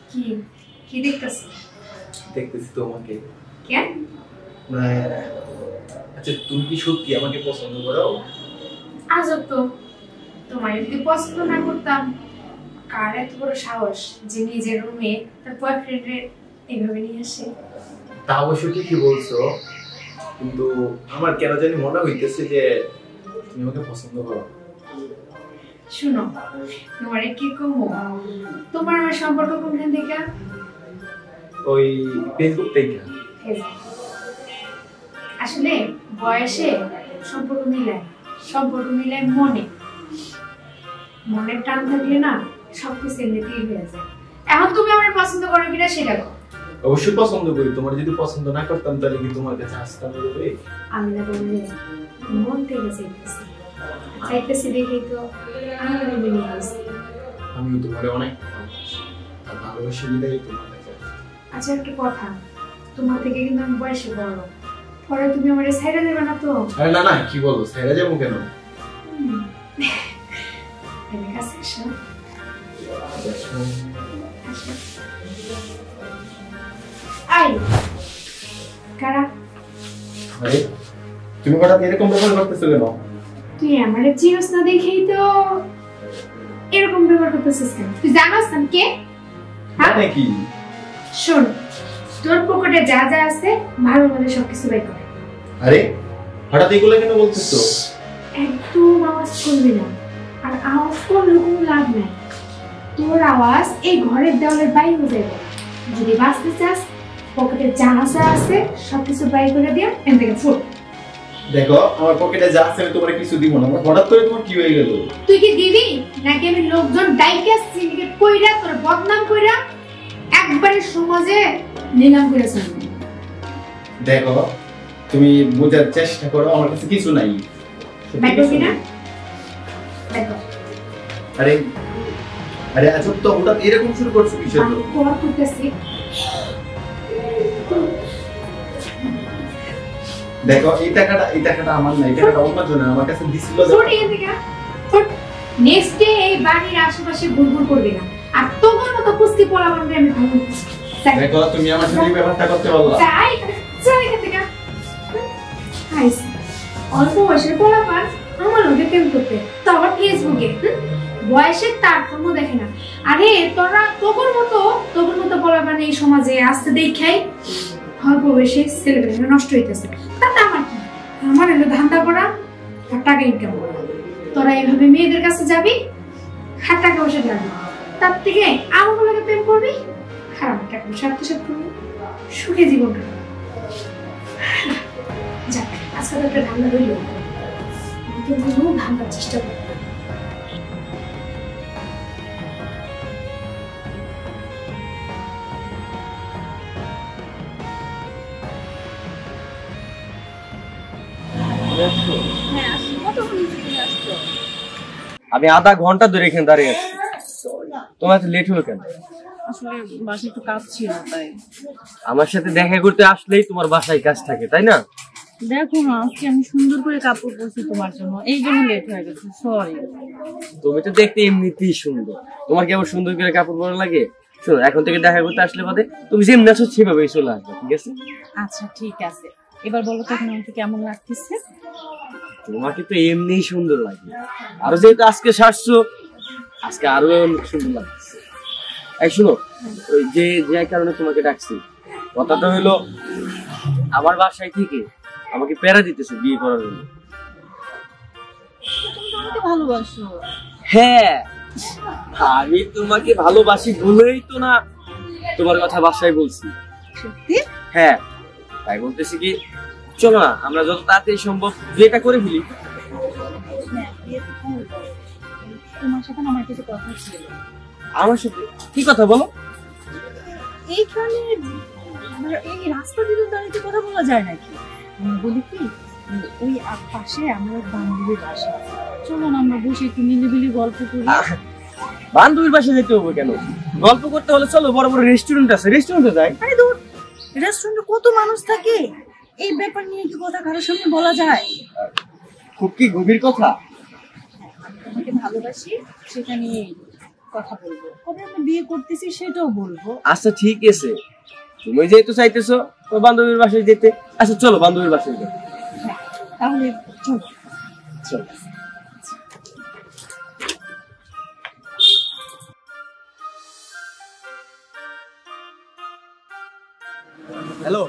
কি কি দেখতেছিস? দেখতেছি তোমাকে। কেন? আচ্ছা তুমি কি সত্যি আমাকে পছন্দ করো? আজব তো, তোমার যদি পছন্দ না করতাম, কার এত বড় সাহস যে নিজের রুমে তার বয়ফ্রেন্ডের এইভাবে নিয়ে আসে? তা অবশ্য ঠিকই বলছো, কিন্তু আমার কেন জানি মনে হইতেছে যে তুমি আমাকে পছন্দ করো। শুনো, তোমার কি কমো, তোমার আমার সম্পর্ক কোনখান থেকে? ওই ফেসবুক থেকে। আসলে বয়সে সম্পর্ক মিলায়, সম্পর্ক মিলায় মনে, মনের টান থাকলে না সবকিছু এমনিতেই হয়ে যায়। এখন তুমি আমার পছন্দ করো কিনা সেটা বলো। অবশ্যই পছন্দ করি, তোমার যদি পছন্দ না করতাম তাহলে কি তোমার কাছে আসতাম? আমি না বললে মন থেকে চাইতেছি, চাইতেছি দেখেই তো আমি রুমে নিয়ে আসছি। আমিও তোমার অনেক ভালোবাসি বিদায় তোমার কাছে। আচ্ছা একটা কথা, তোমার থেকে কিন্তু আমি বয়সে বড়, পরে তুমি আমার ছাইড়া দেবে না তো? আরে না না, কি বলো, ছাইড়া যাবো কেন? কাছে এসো। আই কারা? আরে তুমি হঠাৎ এরকম ব্যবহার করতেছো কেন? তুই আমারে চিনস না দেখেই তো এরকম ব্যবহার করতেছিস কেন? তুই জানোস আমি কে? হ্যাঁ নাকি? শোন, তোর পকেটে যা যা আছে ভালো ভালো সবকিছু বের কর। আরে হঠাৎ এগুলো কেন বলতেছো? একদম আওয়াজ করবি না, আর আওয়াজ করলে কোনো লাভ নাই। তোর আওয়াজ এই ঘরের দেওয়ালের বাইরে যাবে। যদি বাঁচতে চাস, পকেটে যা আছে সবকিছু বাইর করে দিয়ে এখান থেকে ফুট। দেখো আমার পকেটে যা আছে আমি তোমার কিছু দিব না। হঠাৎ করে তোমার কি হয়ে গেল? তুই কি দিবি নাকি আমি লোকজন ডাইকা সিন্ডিকেট কইরা তোর বদনাম কইরা একবারে সমাজে নিলাম করে ছাড়ব? দেখো তুমি বোঝার চেষ্টা করো, আমার কাছে কিছু নাই। বাইকো কিনা দেখো। আরে আরে আচ্ছা, তো হঠাৎ এরকম শুরু করছো কিসের জন্য? কোয়া করতেছি। দেখো এই টাকাটা আমার না, এই টাকাটা অন্য জনের, আমার কাছে দিছিল। ছড়িয়ে দিগা ছট। নেক্সট ডে এই বাড়ির আশেপাশে ঘুরঘুর করবি না, আর তোমার মতো কুস্তি পোলা বানবে আমি ভালো। দেখো তুমি আমার সাথে এই ব্যাপারটা করতে পারলা? যাই যাই এখান থেকে। আইস অল্প বয়সের পোলা পান আমার লোকে প্রেম করতে, তো আবার ফেসবুকে বয়সের তারতম্য দেখে না। আরে তোরা তোর মতো পোলা পান এই সমাজে আসতে দেখাই অল্প বয়সে ছেলেমেয়েরা নষ্ট হইতেছে। তাতে আমার কি? আমার এলো ধান্দা করা আর টাকা ইনকাম করা। তোরা এইভাবে মেয়েদের কাছে যাবি আর টাকা পয়সা যাবি, তার থেকে আমার লোকে প্রেম করবি, খারাপ টাকা পয়সা আত্মসাৎ করবি, সুখে জীবন কাটাবি। যাক আজকে তো একটা ধান্দা হইল, কিন্তু ধান্দার চেষ্টা করবো। আমি আধা ঘন্টা ধরে এখানে দাঁড়িয়ে আছি, তোমার এত লেট হলো কেন? আসলে বাসায় একটু কাজ ছিল তাই। আমার সাথে দেখা করতে আসলেই তোমার বাসায় কাজ থাকে তাই না? দেখো না আজকে আমি সুন্দর করে কাপড় পরছি তোমার জন্য, এই জন্য লেট হয়ে গেছে, সরি। তুমি তো দেখতে এমনিতেই সুন্দর, তোমার কি আবার সুন্দর করে কাপড় পরা লাগে? শোনো, এখন থেকে দেখা করতে আসলে বাদে তুমি যেমনি আছো সেভাবেই চলে আসবে, ঠিক আছে? আচ্ছা ঠিক আছে, এবার বলো তো এখন আমাকে কেমন লাগতেছে? তোমাকে তো এমনিই সুন্দর লাগে, আরো যেহেতু আজকে সাজছো, আজকে আরো সুন্দর লাগছে। এই শোনো, ওই যে যে কারণে তোমাকে ডাকছি, কথাটা হলো আমার বাসায় থেকে আমাকে প্যারা দিতেছো বিয়ে করার জন্য। তুমি তো আমাকে ভালোবাসো। হ্যাঁ, আমি তোমাকে ভালোবাসি বলেই তো না তোমার কথা বাসায় বলছি। সত্যি? হ্যাঁ, তাই বলতেছি কি, চলো না আমরা যত তাড়াতাড়ি সম্ভব বিয়েটা করে ফেলি। হ্যাঁ, বিয়ে তো করবো। তোমার সাথে আমার কিছু কথা ছিল। আমার সাথে কি কথা বলো? এইখানে এই রাস্তা দিয়ে দাঁড়িয়ে কথা বলা যায় নাকি? আমি বলি কি, ওই পাশে আমার বান্ধবীর বাসা, চলো না আমরা বসে একটু নিলিবিলি গল্প করি। বান্ধবীর বাসা যেতে হবে কেন? গল্প করতে হলে চলো, বড় বড় রেস্টুরেন্ট আছে, রেস্টুরেন্টে যাই। আরে দূর, রেস্টুরেন্টে কত মানুষ থাকে, এই ব্যাপার নিয়ে কি কথা কারোর সামনে বলা যায়? খুব কি গভীর কথা? তোমাকে ভালোবাসি সেটা নিয়ে কথা বলবো, কবে আমরা বিয়ে করতেছি সেটাও বলবো। আচ্ছা ঠিক আছে, তুমি যেহেতু চাইতেছো তো বান্ধবীর বাসায় যেতে, আচ্ছা চলো বান্ধবীর বাসায় যাই। তাহলে চল চলো। হ্যালো,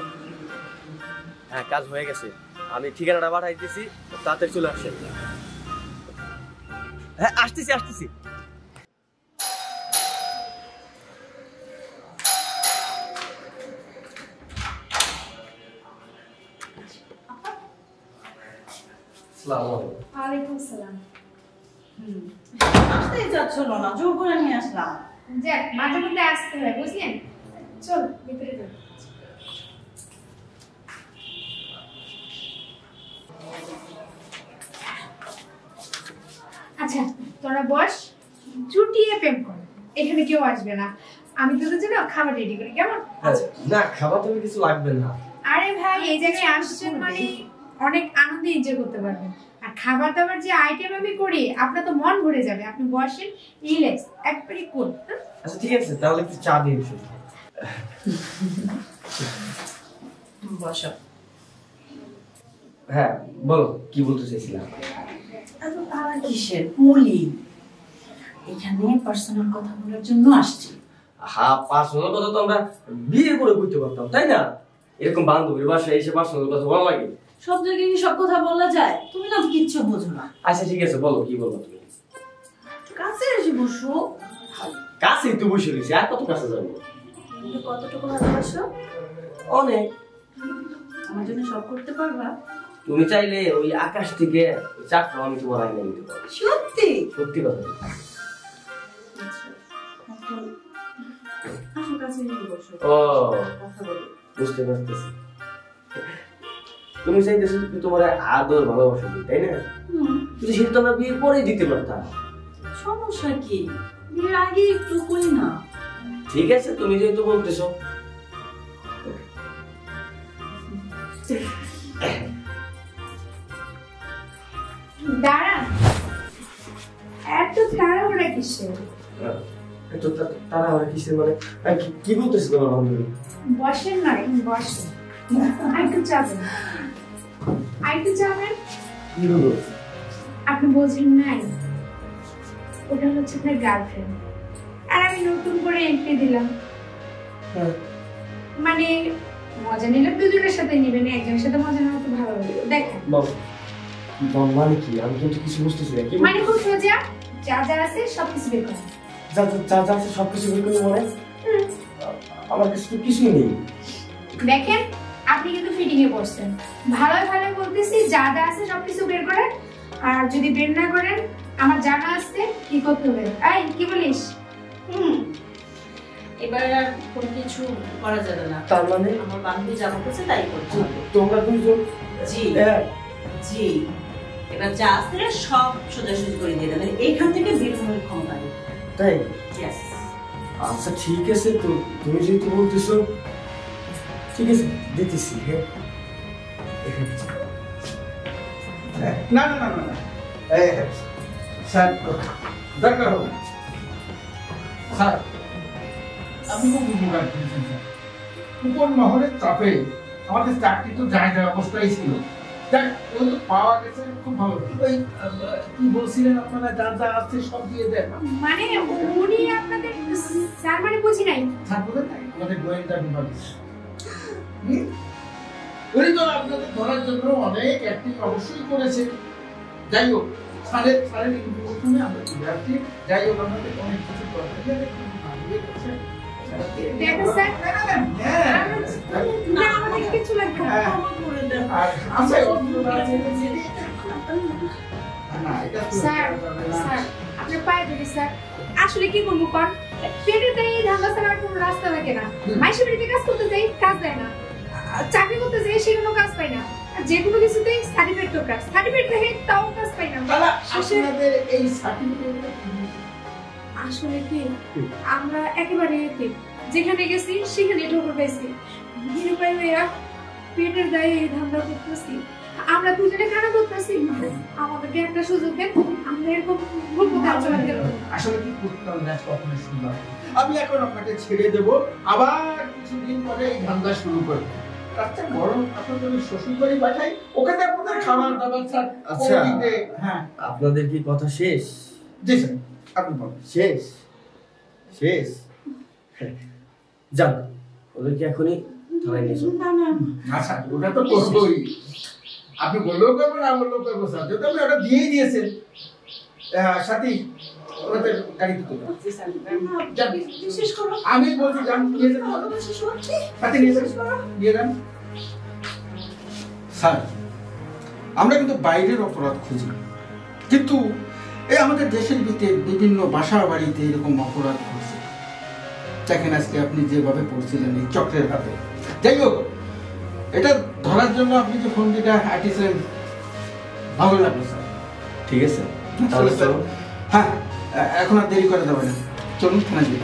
হ্যাঁ কাজ হয়ে গেছে, আমি ঠিকানাটা পাঠাই দিতেছি, তাড়াতাড়ি চলে আসেন। হ্যাঁ আসতেছি আসতেছি। ওয়ালাইকুম আসসালাম। আসতেই চাচ্ছিল না, জোর করে নিয়ে আসলাম। যাক, মাঝে মধ্যে আসতে হয় বুঝলেন। চল ভিতরে যাই। আচ্ছা তোরা বস, জুটিয়ে প্রেম কর, এখানে কেউ আসবে না। আমি তোদের জন্য খাবার রেডি করি, কেমন? না খাবার তুমি কিছু লাগবে না। আরে ভাই এই জায়গায় আসছেন মানে অনেক আনন্দে এনজয় করতে পারবেন। আর খাবার দাবার যে আইটেম আমি করি আপনার তো মন ভরে যাবে। আপনি বসেন, রিল্যাক্স, একবারই কোন। আচ্ছা ঠিক আছে, তাহলে একটু চা দিন। বসো। হ্যাঁ বলো, কি বলতে চাইছিলাম? এত তারা কিসের? বলি, এখানে পার্সোনাল কথা বলার জন্য আসছি। হ্যাঁ পার্সোনাল কথা তো আমরা বিয়ে করে কইতে পারতাম, তাই না? এরকম বান্ধবীর বাসায় এসে পার্সোনাল কথা বলা লাগে? সব জায়গায় কি সব কথা বলা যায়? তুমি না কিচ্ছু বোঝো না। আচ্ছা ঠিক আছে, বলো কি বলবো তুমি। কাছে এসে বসো। কাছেই তো বসে রয়েছি, আর কত কাছে যাবো? তুমি কতটুকু ভালোবাসো? অনেক। আমার জন্য সব করতে পারবা? তুমি চাইলে ওই আকাশ থেকে চারটা আমি তোমার আইনা দিতে পারবো। সত্যি? সত্যি কথা। আসো কাছে এসে বসো। ও কথা বলি। বুঝতে পারতেছি, তুমি চাইতেছো তোমার আদর ভালোবাসা দিই, তাই না? কিন্তু সেটা তো আমরা বিয়ের পরেই দিতে পারতাম। সমস্যা কি? বিয়ের আগে একটু করি না। ঠিক আছে, তুমি যেহেতু বলতেছো। দাঁড়ান, এত তাড়াহুড়া কিসের? তারা আমার কিসের মানে কি বলতেছে তোমার বান্ধবী? বসেন না, বসেন। আরেকটু যাবেন, আরেকটু যাবেন। কি বলো? আপনি বোঝেন নাই, ওটা হচ্ছে আপনার গার্লফ্রেন্ড। আর আমি নতুন করে এন্ট্রি দিলাম। মানে মজা নিলে দুজনের সাথে নিবেন, একজনের সাথে মজা নেওয়া তো ভালো লাগবে। দেখেন মানে কি, আমি কিন্তু কিছু বুঝতেছি না। মানে খুব সোজা, যা যা আছে সবকিছু বের করেন। যা আছে সবকিছু বের করে মানে আমার কাছে তো কিছুই নেই। দেখেন আপনি কিন্তু ফিটিং এ বসছেন। ভালো ভালো বলতেছি, যা যা আছে সবকিছু বের করেন। আর যদি বের না করেন আমার জানা আছে কি করতে হবে। এই কি বলিস? এবার আর কোনো কিছু করা যাবে না। তার মানে আমার বান্ধবী যা বলতেছে তাই করতে হবে। তোমরা দুইজন? জি জি, এবার যা আছে সব সোজাসুজি করে দিয়ে দেবেন, এখান থেকে বের হওয়ার ক্ষমতা নেই। তাই? ইয়েস। আচ্ছা ঠিক আছে, তো তুমি যেহেতু বলতেছো ঠিক আছে দিতেছি। না না না না স্যার, দরকার হবে স্যার। আপনি খুব উপকার করেছেন স্যার। উপর মহলের চাপে আমাদের চাকরি তো যায় যায় অবস্থায় ছিল, যাই ও তো পাওয়া গেছে, খুব ভালো। ওই কি বলছিলেন আপনারা, যা যা আছে সব দিয়ে দেন। মানে উনি আপনাদের স্যার মানে বুঝি নাই। স্যার বলেন নাই আমাদের গোয়েন্দা বিভাগ, উনি তো আপনাদের ধরার জন্য অনেক অ্যাক্টিং অবশ্যই করেছে। যাই হোক স্যারের ইনফরমেশনে আমরা চলে আসছি। যাই হোক আমাদের অনেক কিছু দরকার। দেখো স্যার, না আমাদের কিছু লাগবে না। আর আছে অন্যরা আছে। না এটা স্যার স্যার আপনি পায়ে ধরি স্যার। আসলে কি করবো কর, পেটে দেয় ধান্দা ছাড়া আর কোনো রাস্তা থাকে না। মাইসে বাড়িতে কাজ করতে যাই, কাজ দেয় না। চাকরি করতে যাই, সেগুলো কাজ পাই না। আর যে কোনো কিছুতেই সার্টিফিকেট দরকার, সার্টিফিকেট দেখে তাও কাজ পাই না। আপনাদের এই সার্টিফিকেটটা আসলে কি আমরা একেবারে যেখানে গেছি সেখানে ঠোকর পাইছি। নিরুপায় হইয়া পেটের দায়ে এই ধান্দা করতেছি। আমরা দুজনে কেন করতেছি? আমাদেরকে একটা সুযোগ দেন, আমরা এরকম ভুলবো কাজ চলে গেল। আসলে কি করতাম না কখনো শুনলাম। আমি এখন আপনাকে ছেড়ে দেব, আবার কিছুদিন পরে এই ধান্দা শুরু করব। আচ্ছা বরং আপনার যদি শ্বশুর বাড়ি পাঠাই, ওখানে আপনাদের খাবার দাবার স্যার। আচ্ছা হ্যাঁ আপনাদের কি কথা শেষ? জি স্যার, আপনি বলুন। শেষ শেষ যান, ওদেরকে এখনই থানায় নিয়ে চলুন। না না আচ্ছা ওটা তো করবোই, আপনি বললেও করবেন না বললেও করবো স্যার, যেহেতু আপনি ওটা দিয়েই দিয়েছেন। সাথী ওদের গাড়িতে তুলে যান। বিশেষ করো আমি বলছি যান, নিয়ে যান সাথে, নিয়ে যান, নিয়ে যান। স্যার আমরা কিন্তু বাইরের অপরাধ খুঁজি, কিন্তু এই আমাদের দেশের ভিতরে বিভিন্ন বাসা বাড়িতে এরকম অপরাধ ঘটছে। দেখেন আজকে আপনি যেভাবে পড়ছিলেন এই চক্রের হাতে। যাই হোক, এটা ধরার জন্য আপনি যে ফোন দিটা আঁটিছেন ভালো লাগলো স্যার। ঠিক আছে তাহলে চলো। হ্যাঁ এখন আর দেরি করে দেবে না, চলুন থানা যাই।